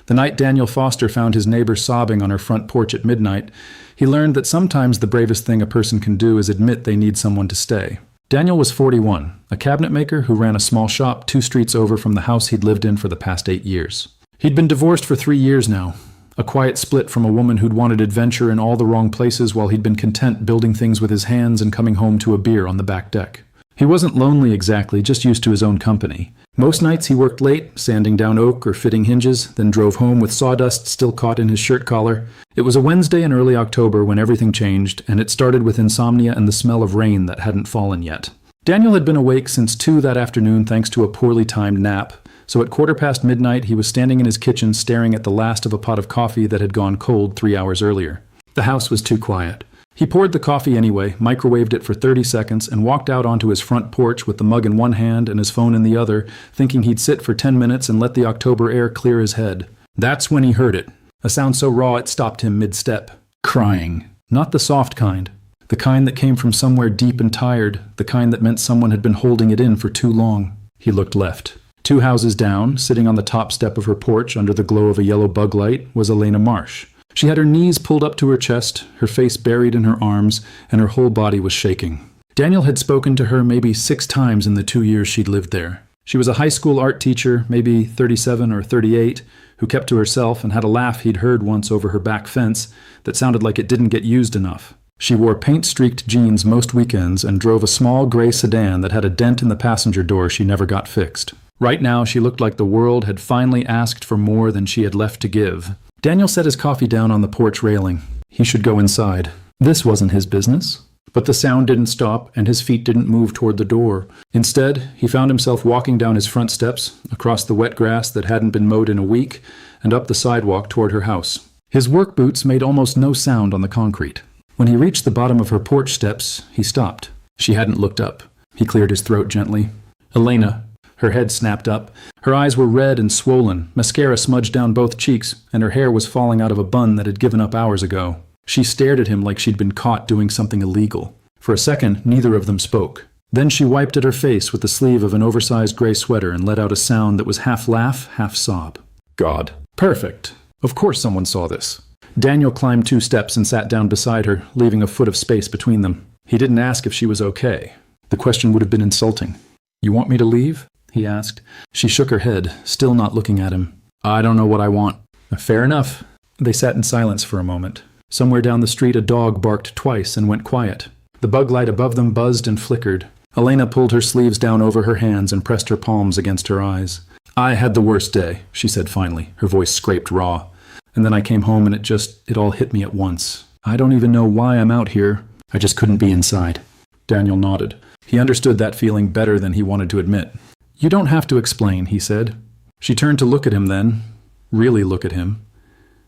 The night Daniel Foster found his neighbor sobbing on her front porch at midnight, he learned that sometimes the bravest thing a person can do is admit they need someone to stay. Daniel was 41, a cabinet maker who ran a small shop 2 streets over from the house he'd lived in for the past 8 years. He'd been divorced for 3 years now, a quiet split from a woman who'd wanted adventure in all the wrong places while he'd been content building things with his hands and coming home to a beer on the back deck. He wasn't lonely exactly, just used to his own company. Most nights he worked late, sanding down oak or fitting hinges, then drove home with sawdust still caught in his shirt collar. It was a Wednesday in early October when everything changed, and it started with insomnia and the smell of rain that hadn't fallen yet. Daniel had been awake since 2 that afternoon thanks to a poorly timed nap, so at 1:15 midnight he was standing in his kitchen staring at the last of a pot of coffee that had gone cold 3 hours earlier. The house was too quiet. He poured the coffee anyway, microwaved it for 30 seconds, and walked out onto his front porch with the mug in one hand and his phone in the other, thinking he'd sit for 10 minutes and let the October air clear his head. That's when he heard it. A sound so raw it stopped him mid-step. Crying. Not the soft kind. The kind that came from somewhere deep and tired, the kind that meant someone had been holding it in for too long. He looked left. 2 houses down, sitting on the top step of her porch under the glow of a yellow bug light, was Elena Marsh. She had her knees pulled up to her chest, her face buried in her arms, and her whole body was shaking. Daniel had spoken to her maybe 6 times in the 2 years she'd lived there. She was a high school art teacher, maybe 37 or 38, who kept to herself and had a laugh he'd heard once over her back fence that sounded like it didn't get used enough. She wore paint-streaked jeans most weekends and drove a small gray sedan that had a dent in the passenger door she never got fixed. Right now she looked like the world had finally asked for more than she had left to give. Daniel set his coffee down on the porch railing. He should go inside. This wasn't his business. But the sound didn't stop, and his feet didn't move toward the door. Instead, he found himself walking down his front steps, across the wet grass that hadn't been mowed in a week, and up the sidewalk toward her house. His work boots made almost no sound on the concrete. When he reached the bottom of her porch steps, he stopped. She hadn't looked up. He cleared his throat gently. Elena. Her head snapped up. Her eyes were red and swollen, mascara smudged down both cheeks, and her hair was falling out of a bun that had given up hours ago. She stared at him like she'd been caught doing something illegal. For a second, neither of them spoke. Then she wiped at her face with the sleeve of an oversized gray sweater and let out a sound that was half laugh, half sob. God. Perfect. Of course someone saw this. Daniel climbed 2 steps and sat down beside her, leaving a foot of space between them. He didn't ask if she was okay. The question would have been insulting. You want me to leave? He asked. She shook her head, still not looking at him. I don't know what I want. Fair enough. They sat in silence for a moment. Somewhere down the street a dog barked twice and went quiet. The bug light above them buzzed and flickered. Elena pulled her sleeves down over her hands and pressed her palms against her eyes. I had the worst day, she said finally, her voice scraped raw. And then I came home and it all hit me at once. I don't even know why I'm out here. I just couldn't be inside. Daniel nodded. He understood that feeling better than he wanted to admit. You don't have to explain, he said. She turned to look at him then, really look at him,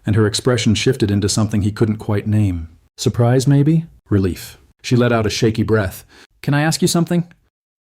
and her expression shifted into something he couldn't quite name. Surprise, maybe? Relief. She let out a shaky breath. Can I ask you something?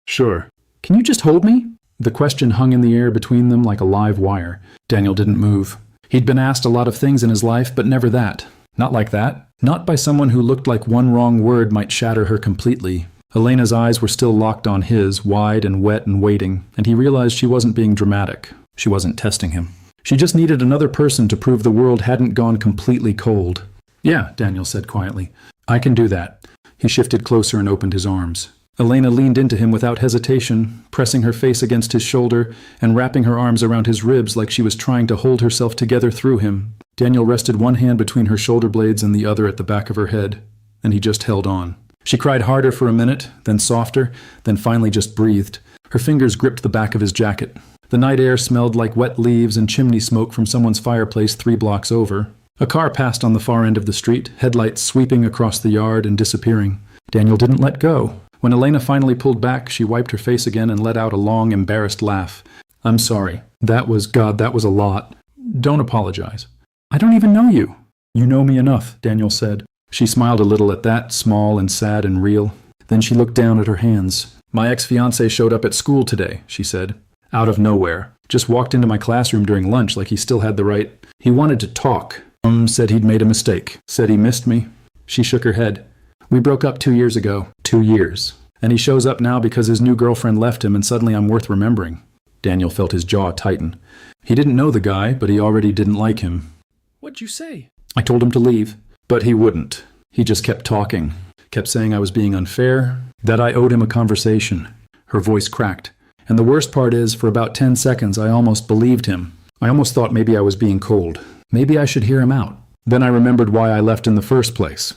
Sure. Can you just hold me? The question hung in the air between them like a live wire. Daniel didn't move. He'd been asked a lot of things in his life, but never that. Not like that. Not by someone who looked like one wrong word might shatter her completely. Elena's eyes were still locked on his, wide and wet and waiting, and he realized she wasn't being dramatic. She wasn't testing him. She just needed another person to prove the world hadn't gone completely cold. Yeah, Daniel said quietly. I can do that. He shifted closer and opened his arms. Elena leaned into him without hesitation, pressing her face against his shoulder and wrapping her arms around his ribs like she was trying to hold herself together through him. Daniel rested one hand between her shoulder blades and the other at the back of her head, and he just held on. She cried harder for a minute, then softer, then finally just breathed. Her fingers gripped the back of his jacket. The night air smelled like wet leaves and chimney smoke from someone's fireplace 3 blocks over. A car passed on the far end of the street, headlights sweeping across the yard and disappearing. Daniel didn't let go. When Elena finally pulled back, she wiped her face again and let out a long, embarrassed laugh. I'm sorry. That was a lot. Don't apologize. I don't even know you. You know me enough, Daniel said. She smiled a little at that, small and sad and real. Then she looked down at her hands. My ex-fiancé showed up at school today, she said. Out of nowhere. Just walked into my classroom during lunch like he still had the right. He wanted to talk. Said he'd made a mistake. Said he missed me. She shook her head. We broke up 2 years ago. 2 years. And he shows up now because his new girlfriend left him and suddenly I'm worth remembering. Daniel felt his jaw tighten. He didn't know the guy, but he already didn't like him. What'd you say? I told him to leave, but he wouldn't. He just kept talking, kept saying I was being unfair, that I owed him a conversation. Her voice cracked. And the worst part is, for about 10 seconds, I almost believed him. I almost thought maybe I was being cold. Maybe I should hear him out. Then I remembered why I left in the first place.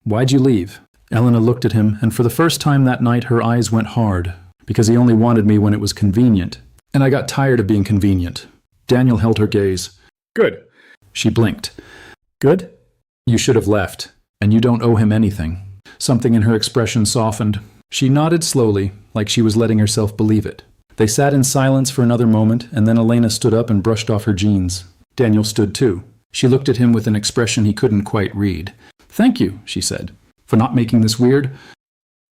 Why'd you leave? Elena looked at him, and for the first time that night her eyes went hard, because he only wanted me when it was convenient. And I got tired of being convenient. Daniel held her gaze. Good. She blinked. Good? You should have left, and you don't owe him anything. Something in her expression softened. She nodded slowly, like she was letting herself believe it. They sat in silence for another moment, and then Elena stood up and brushed off her jeans. Daniel stood too. She looked at him with an expression he couldn't quite read. Thank you, she said, for not making this weird.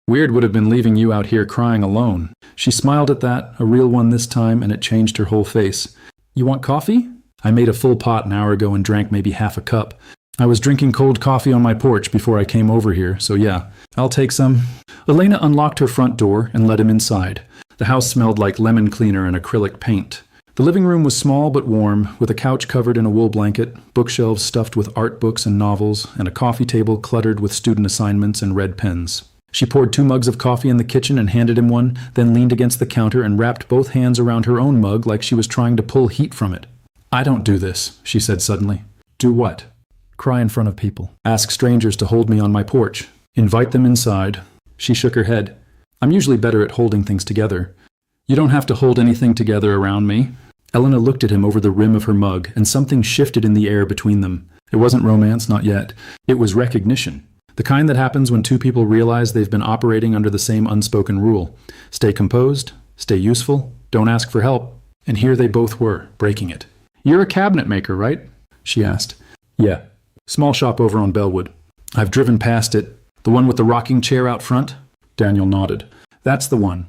Weird would have been leaving you out here crying alone. She smiled at that, a real one this time, and it changed her whole face. You want coffee? I made a full pot an hour ago and drank maybe half a cup. I was drinking cold coffee on my porch before I came over here, so yeah, I'll take some. Elena unlocked her front door and let him inside. The house smelled like lemon cleaner and acrylic paint. The living room was small but warm, with a couch covered in a wool blanket, bookshelves stuffed with art books and novels, and a coffee table cluttered with student assignments and red pens. She poured 2 mugs of coffee in the kitchen and handed him one, then leaned against the counter and wrapped both hands around her own mug like she was trying to pull heat from it. I don't do this, she said suddenly. Do what? Cry in front of people. Ask strangers to hold me on my porch. Invite them inside. She shook her head. I'm usually better at holding things together. You don't have to hold anything together around me. Elena looked at him over the rim of her mug, and something shifted in the air between them. It wasn't romance, not yet. It was recognition. The kind that happens when 2 people realize they've been operating under the same unspoken rule. Stay composed, stay useful, don't ask for help. And here they both were, breaking it. You're a cabinet maker, right? She asked. Yeah. Small shop over on Bellwood. I've driven past it. The one with the rocking chair out front? Daniel nodded. That's the one.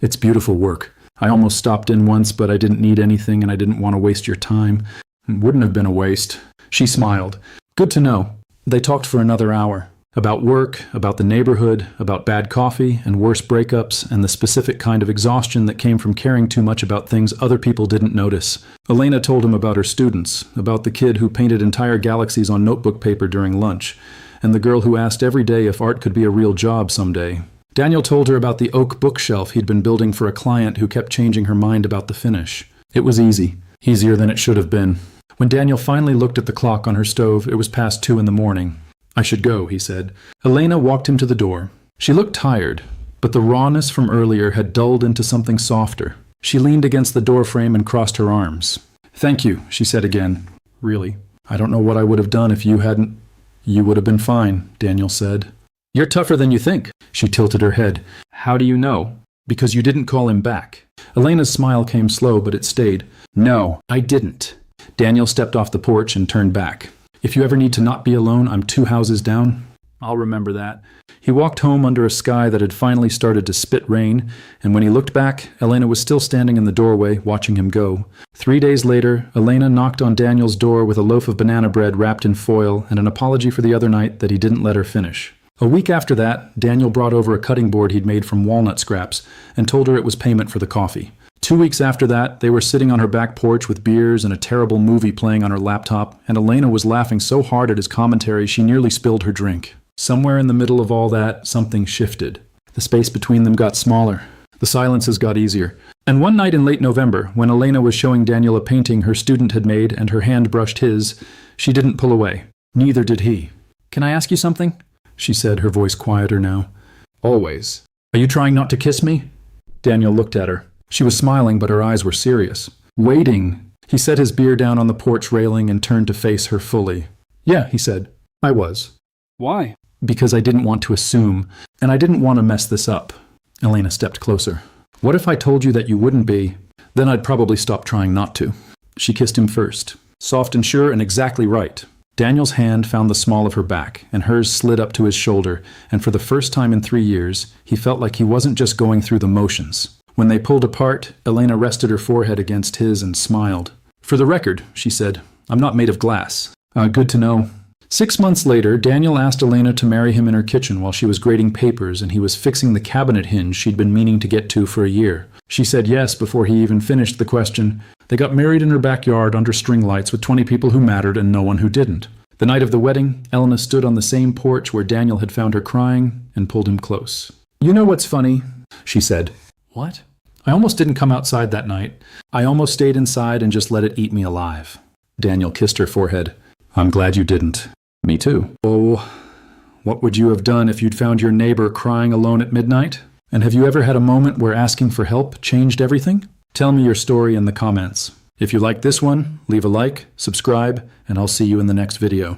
It's beautiful work. I almost stopped in once, but I didn't need anything and I didn't want to waste your time. It wouldn't have been a waste. She smiled. Good to know. They talked for another hour. About work, about the neighborhood, about bad coffee and worse breakups, and the specific kind of exhaustion that came from caring too much about things other people didn't notice. Elena told him about her students, about the kid who painted entire galaxies on notebook paper during lunch, and the girl who asked every day if art could be a real job someday. Daniel told her about the oak bookshelf he'd been building for a client who kept changing her mind about the finish. It was easy. Easier than it should have been. When Daniel finally looked at the clock on her stove, it was past 2 in the morning. I should go, he said. Elena walked him to the door. She looked tired, but the rawness from earlier had dulled into something softer. She leaned against the doorframe and crossed her arms. Thank you, she said again. Really, I don't know what I would have done if you hadn't. You would have been fine, Daniel said. You're tougher than you think. She tilted her head. How do you know? Because you didn't call him back. Elena's smile came slow, but it stayed. No, I didn't. Daniel stepped off the porch and turned back. If you ever need to not be alone, I'm 2 houses down. I'll remember that. He walked home under a sky that had finally started to spit rain, and when he looked back, Elena was still standing in the doorway, watching him go. 3 days later, Elena knocked on Daniel's door with a loaf of banana bread wrapped in foil and an apology for the other night that he didn't let her finish. A week after that, Daniel brought over a cutting board he'd made from walnut scraps and told her it was payment for the coffee. 2 weeks after that, they were sitting on her back porch with beers and a terrible movie playing on her laptop, and Elena was laughing so hard at his commentary she nearly spilled her drink. Somewhere in the middle of all that, something shifted. The space between them got smaller. The silences got easier. And one night in late November, when Elena was showing Daniel a painting her student had made and her hand brushed his, she didn't pull away. Neither did he. Can I ask you something? She said, her voice quieter now. Always. Are you trying not to kiss me? Daniel looked at her. She was smiling, but her eyes were serious. Waiting. He set his beer down on the porch railing and turned to face her fully. Yeah, he said. I was. Why? Because I didn't want to assume, and I didn't want to mess this up. Elena stepped closer. What if I told you that you wouldn't be? Then I'd probably stop trying not to. She kissed him first. Soft and sure and exactly right. Daniel's hand found the small of her back, and hers slid up to his shoulder, and for the first time in 3 years, he felt like he wasn't just going through the motions. When they pulled apart, Elena rested her forehead against his and smiled. For the record, she said, I'm not made of glass. Good to know. 6 months later, Daniel asked Elena to marry him in her kitchen while she was grading papers and he was fixing the cabinet hinge she'd been meaning to get to for a year. She said yes before he even finished the question. They got married in her backyard under string lights with 20 people who mattered and no one who didn't. The night of the wedding, Elena stood on the same porch where Daniel had found her crying and pulled him close. "You know what's funny?" she said. What? "I almost didn't come outside that night. I almost stayed inside and just let it eat me alive." Daniel kissed her forehead. "I'm glad you didn't." "Me too." "Oh, what would you have done if you'd found your neighbor crying alone at midnight? And have you ever had a moment where asking for help changed everything? Tell me your story in the comments. If you like this one, leave a like, subscribe, and I'll see you in the next video.